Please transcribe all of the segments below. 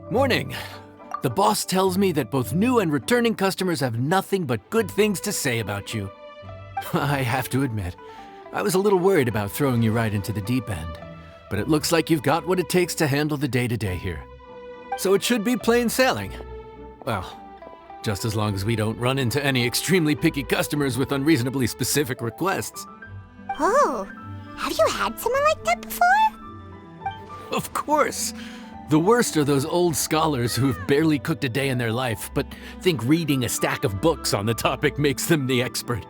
Morning. The boss tells me that both new and returning customers have nothing but good things to say about you. I have to admit, I was a little worried about throwing you right into the deep end, but it looks like you've got what it takes to handle the day-to-day here. So it should be plain sailing. Well, just as long as we don't run into any extremely picky customers with unreasonably specific requests. Oh, have you had someone like that before? Of course! The worst are those old scholars who've barely cooked a day in their life, but think reading a stack of books on the topic makes them the expert.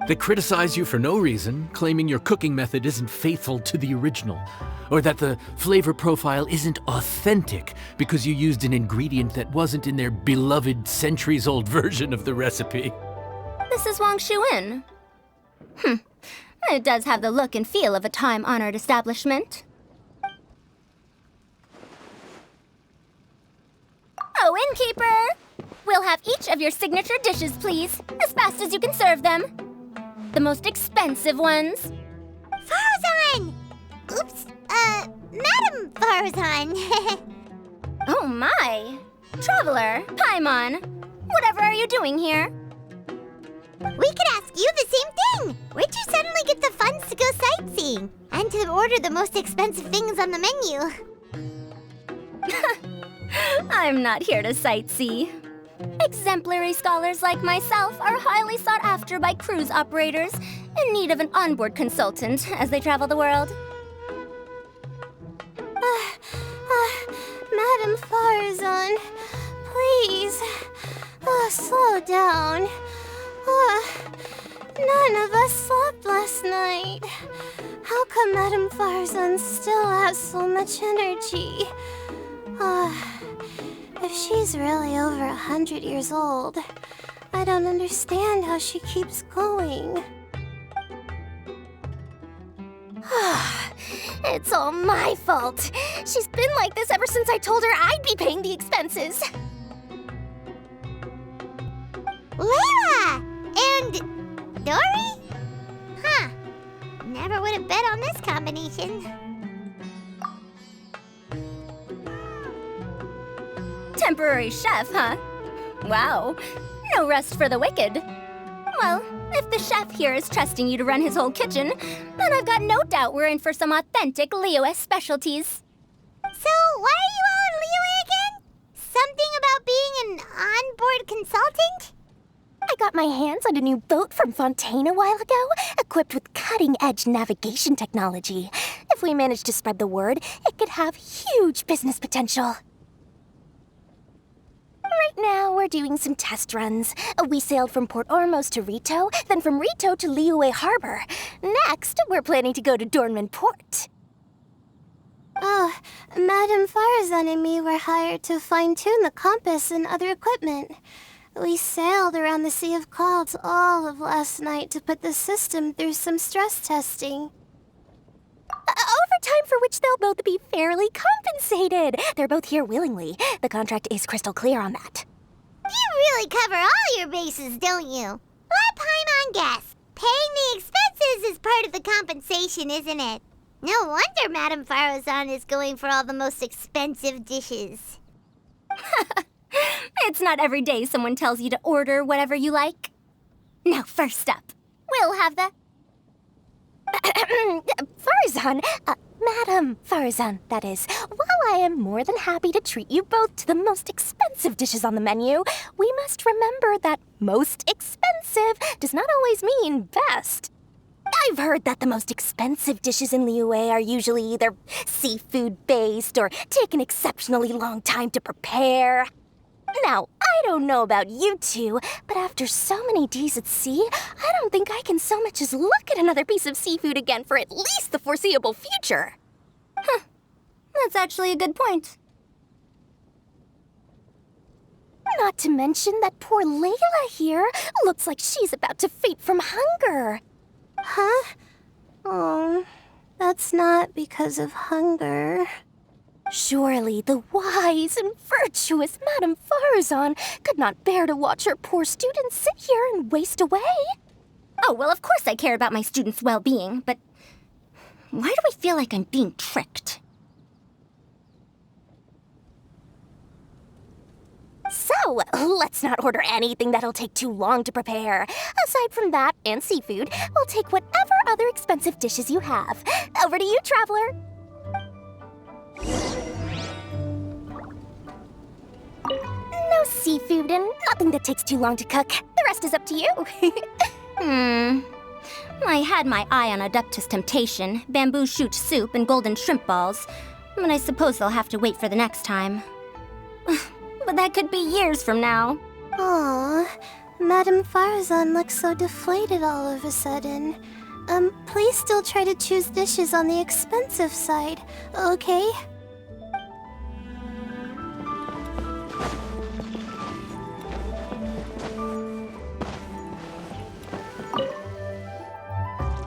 They criticize you for no reason, claiming your cooking method isn't faithful to the original, or that the flavor profile isn't authentic because you used an ingredient that wasn't in their beloved centuries-old version of the recipe. This is Wang Shuin. It does have the look and feel of a time-honored establishment. Oh, innkeeper! We'll have each of your signature dishes, please, as fast as you can serve them. The most expensive ones. Faruzan! Oops, Madam Faruzan. Oh my! Traveler, Paimon, whatever are you doing here? We could ask you the same thing. Where'd you suddenly get the funds to go sightseeing? And to order the most expensive things on the menu? I'm not here to sightsee. Exemplary scholars like myself are highly sought after by cruise operators in need of an onboard consultant as they travel the world. Madam Faruzan, please, slow down. None of us slept last night. How come Madam Farzan still has so much energy? If she's really over 100 years old, I don't understand how she keeps going. It's all my fault. She's been like this ever since I told her I'd be paying the expenses. Layla! And Dori? Huh. Never would have bet on this combination. Temporary chef, huh? Wow. No rest for the wicked. Well, if the chef here is trusting you to run his whole kitchen, then I've got no doubt we're in for some authentic Liyue specialties. So, why are you all in Liyue again? Something about being an onboard consultant? I got my hands on a new boat from Fontaine a while ago, equipped with cutting-edge navigation technology. If we manage to spread the word, it could have huge business potential. Right now, we're doing some test runs. We sailed from Port Ormos to Rito, then from Rito to Liyue Harbor. Next, we're planning to go to Dornman Port. Oh, Madam Farzan and me were hired to fine-tune the compass and other equipment. We sailed around the Sea of Clouds all of last night to put the system through some stress testing. Overtime for which they'll both be fairly compensated. They're both here willingly. The contract is crystal clear on that. You really cover all your bases, don't you? Let Paimon guess. Paying the expenses is part of the compensation, isn't it? No wonder Madame Faruzan is going for all the most expensive dishes. It's not every day someone tells you to order whatever you like. Now, first up, we'll have the... Farzan, Madam Farzan, that is. While I am more than happy to treat you both to the most expensive dishes on the menu, we must remember that most expensive does not always mean best. I've heard that the most expensive dishes in Liyue are usually either seafood-based or take an exceptionally long time to prepare. Now, I don't know about you two, but after so many days at sea, I don't think I can so much as look at another piece of seafood again for at least the foreseeable future. Huh. That's actually a good point. Not to mention that poor Layla here looks like she's about to faint from hunger. Huh? Oh, that's not because of hunger. Surely the wise and virtuous Madame Farzan could not bear to watch her poor students sit here and waste away. Oh, well, of course I care about my students' well-being, but why do I feel like I'm being tricked? So, let's not order anything that'll take too long to prepare. Aside from that and seafood, we'll take whatever other expensive dishes you have. Over to you, traveler. No seafood and nothing that takes too long to cook. The rest is up to you. I had my eye on Adeptus Temptation, bamboo shoot soup, and golden shrimp balls, but I suppose they'll have to wait for the next time. But that could be years from now. Aww, Madame Faruzan looks so deflated all of a sudden. Please still try to choose dishes on the expensive side, okay?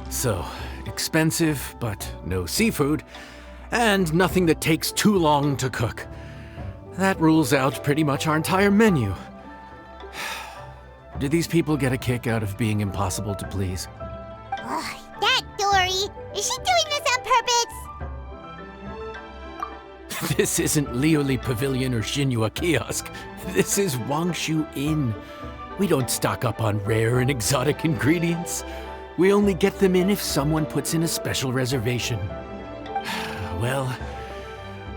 So, expensive, but no seafood, and nothing that takes too long to cook. That rules out pretty much our entire menu. Do these people get a kick out of being impossible to please? Ugh, that Dori! Is she doing this on purpose? This isn't Lioli Pavilion or Shinua Kiosk. This is Wangshu Inn. We don't stock up on rare and exotic ingredients. We only get them in if someone puts in a special reservation. Well,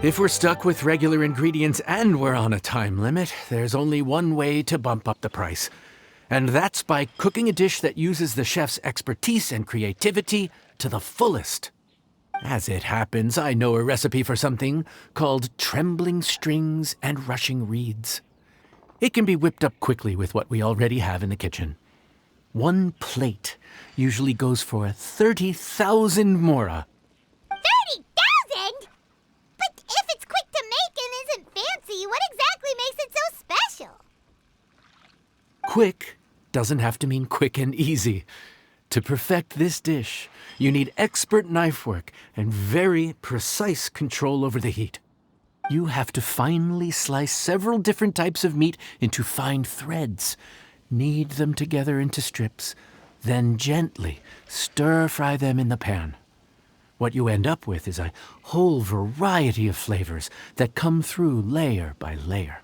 if we're stuck with regular ingredients and we're on a time limit, there's only one way to bump up the price. And that's by cooking a dish that uses the chef's expertise and creativity to the fullest. As it happens, I know a recipe for something called trembling strings and rushing reeds. It can be whipped up quickly with what we already have in the kitchen. One plate usually goes for 30,000 mora. 30,000? But if it's quick to make and isn't fancy, what exactly makes it so special? Quick doesn't have to mean quick and easy. To perfect this dish, you need expert knife work and very precise control over the heat. You have to finely slice several different types of meat into fine threads, knead them together into strips, then gently stir-fry them in the pan. What you end up with is a whole variety of flavors that come through layer by layer.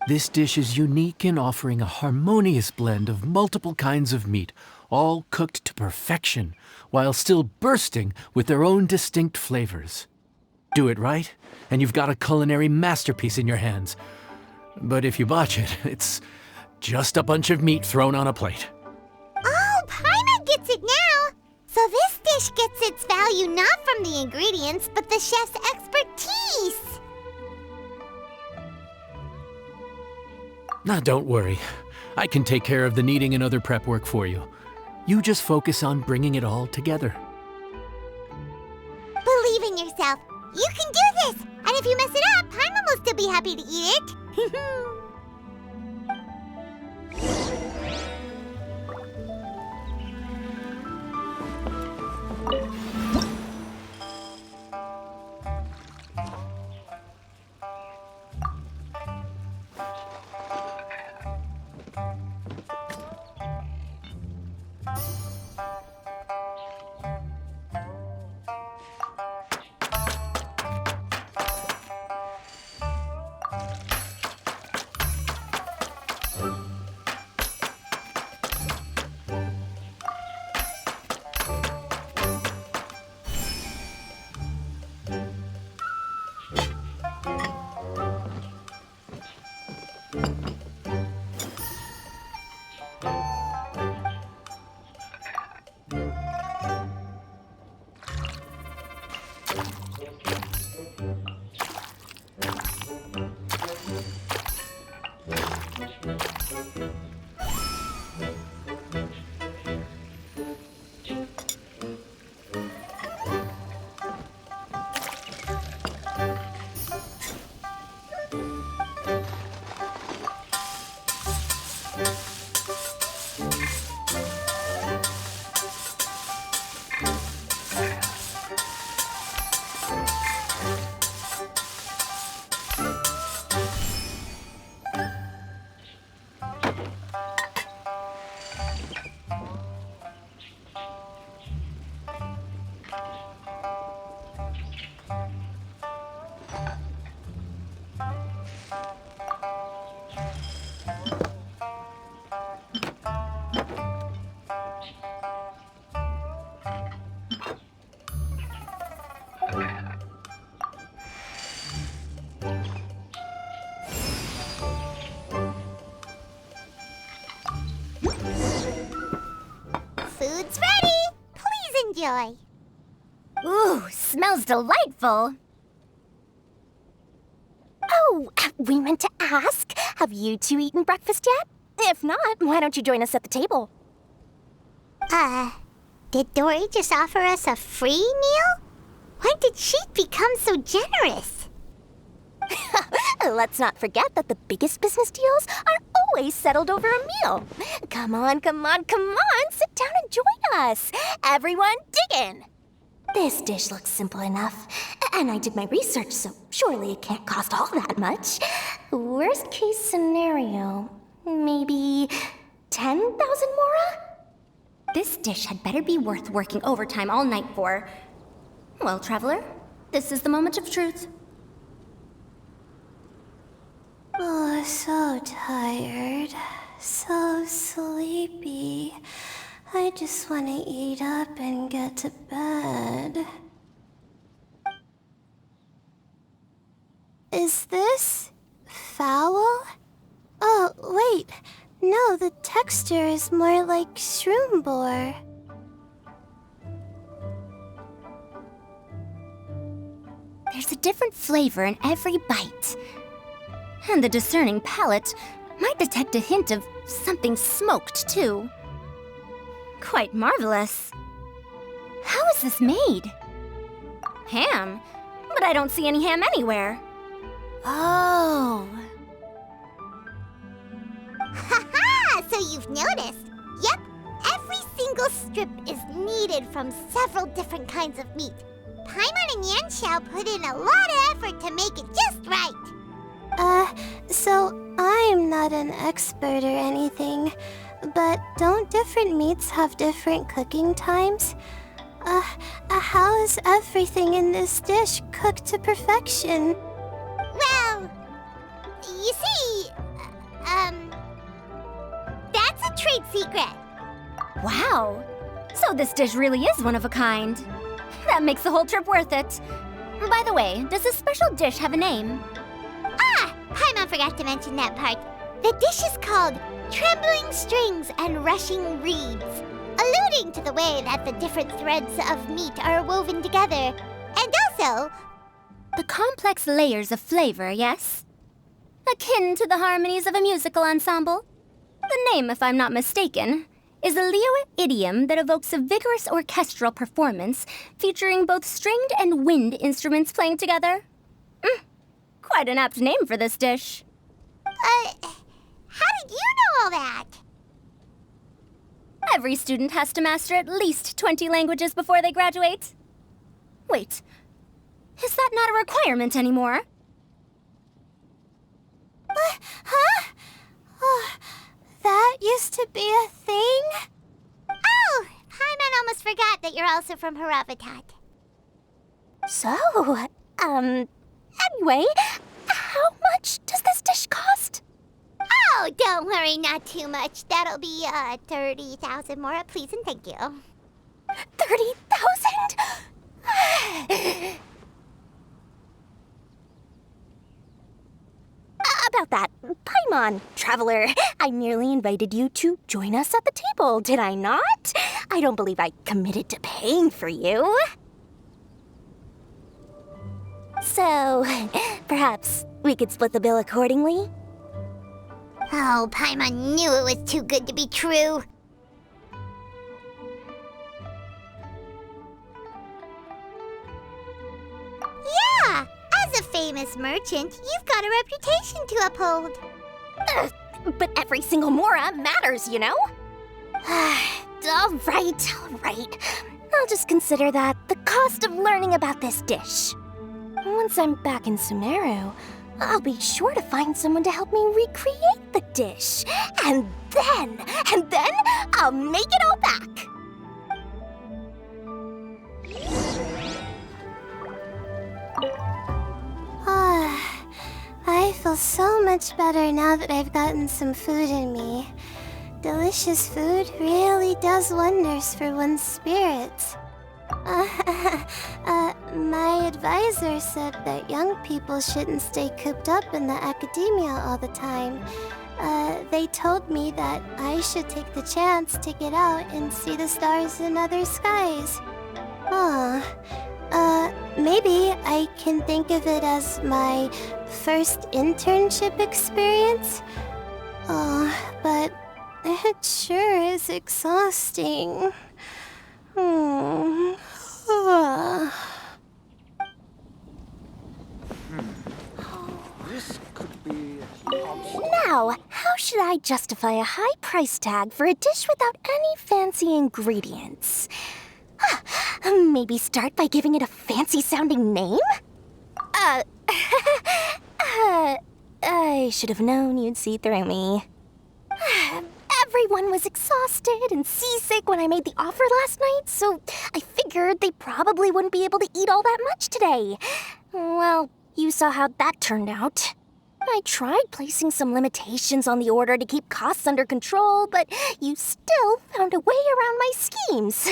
This dish is unique in offering a harmonious blend of multiple kinds of meat, all cooked to perfection, while still bursting with their own distinct flavors. Do it right, and you've got a culinary masterpiece in your hands. But if you botch it, it's just a bunch of meat thrown on a plate. Oh, Paimon gets it now! So this dish gets its value not from the ingredients, but the chef's expertise! Now, don't worry. I can take care of the kneading and other prep work for you. You just focus on bringing it all together. Believe in yourself. You can do this! And if you mess it up, Paimon will still be happy to eat it. smells delightful. Oh, we meant to ask, have you two eaten breakfast yet? If not, why don't you join us at the table? Did Dori just offer us a free meal? When did she become so generous? Let's not forget that the biggest business deals are always settled over a meal. Come on, come on, come on, sit down and join us. Everyone, dig in. This dish looks simple enough, and I did my research, so surely it can't cost all that much. Worst case scenario, maybe 10,000 mora? This dish had better be worth working overtime all night for. Well, traveler, this is the moment of truth. Oh, so tired. So sleepy. I just want to eat up and get to bed. Is this foul? Oh, wait. No, the texture is more like shroom boar. There's a different flavor in every bite. And the discerning palate might detect a hint of something smoked, too. Quite marvelous. How is this made? Ham? But I don't see any ham anywhere. Oh. Haha! So you've noticed. Yep, every single strip is kneaded from several different kinds of meat. Paimon and Yanxiao put in a lot of effort to make it just right. So I'm not an expert or anything, but don't different meats have different cooking times? How is everything in this dish cooked to perfection? Well, you see, that's a trade secret. Wow. So this dish really is one of a kind. That makes the whole trip worth it. By the way, does this special dish have a name? Paimon forgot to mention that part. The dish is called Trembling Strings and Rushing Reeds, alluding to the way that the different threads of meat are woven together. And also, The complex layers of flavor, yes? Akin to the harmonies of a musical ensemble? The name, if I'm not mistaken, is a Liyue idiom that evokes a vigorous orchestral performance featuring both stringed and wind instruments playing together. Quite an apt name for this dish. how did you know all that? Every student has to master at least 20 languages before they graduate. Wait, is that not a requirement anymore? Huh? Oh, that used to be a thing? Oh, Paimon almost forgot that you're also from Haravatat. So, anyway, how much does this dish cost? Oh, don't worry, not too much. That'll be, 30,000 mora, please and thank you. 30,000? About that, Paimon, traveler, I merely invited you to join us at the table, did I not? I don't believe I committed to paying for you. So, perhaps we could split the bill accordingly? Oh, Paimon knew it was too good to be true. Yeah, as a famous merchant, you've got a reputation to uphold. But every single mora matters, you know? All right. I'll just consider that the cost of learning about this dish. Once I'm back in Sumeru, I'll be sure to find someone to help me recreate the dish. And then I'll make it all back. I feel so much better now that I've gotten some food in me. Delicious food really does wonders for one's spirits. My advisor said that young people shouldn't stay cooped up in the academia all the time. They told me that I should take the chance to get out and see the stars in other skies. maybe I can think of it as my first internship experience. Oh, but it sure is exhausting. This could be... Now, how should I justify a high price tag for a dish without any fancy ingredients? Maybe start by giving it a fancy-sounding name? I should have known you'd see through me. Everyone was exhausted and seasick when I made the offer last night, so I figured they probably wouldn't be able to eat all that much today. Well, you saw how that turned out. I tried placing some limitations on the order to keep costs under control, but you still found a way around my schemes.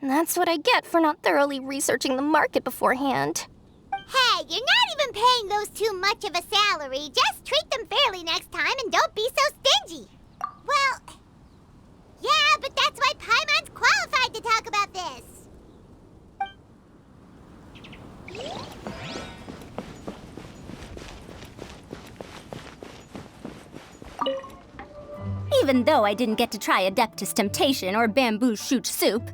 That's what I get for not thoroughly researching the market beforehand. Hey, you're not even paying those too much of a salary. Just treat them fairly next time and don't be so stingy. Well, yeah, but that's why Paimon's qualified to talk about this. Even though I didn't get to try Adeptus Temptation or Bamboo Shoot Soup,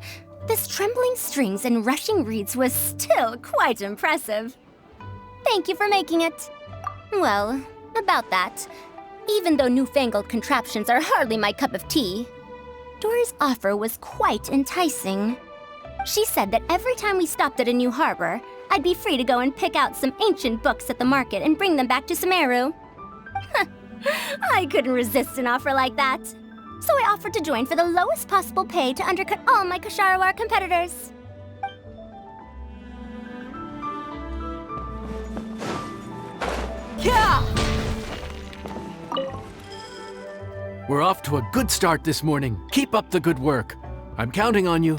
this trembling strings and rushing reeds was still quite impressive. Thank you for making it. Well, about that, even though newfangled contraptions are hardly my cup of tea, Dori's offer was quite enticing. She said that every time we stopped at a new harbor, I'd be free to go and pick out some ancient books at the market and bring them back to Sumeru. I couldn't resist an offer like that. So I offered to join for the lowest possible pay to undercut all my Kasharawar competitors. Yeah! We're off to a good start this morning. Keep up the good work. I'm counting on you.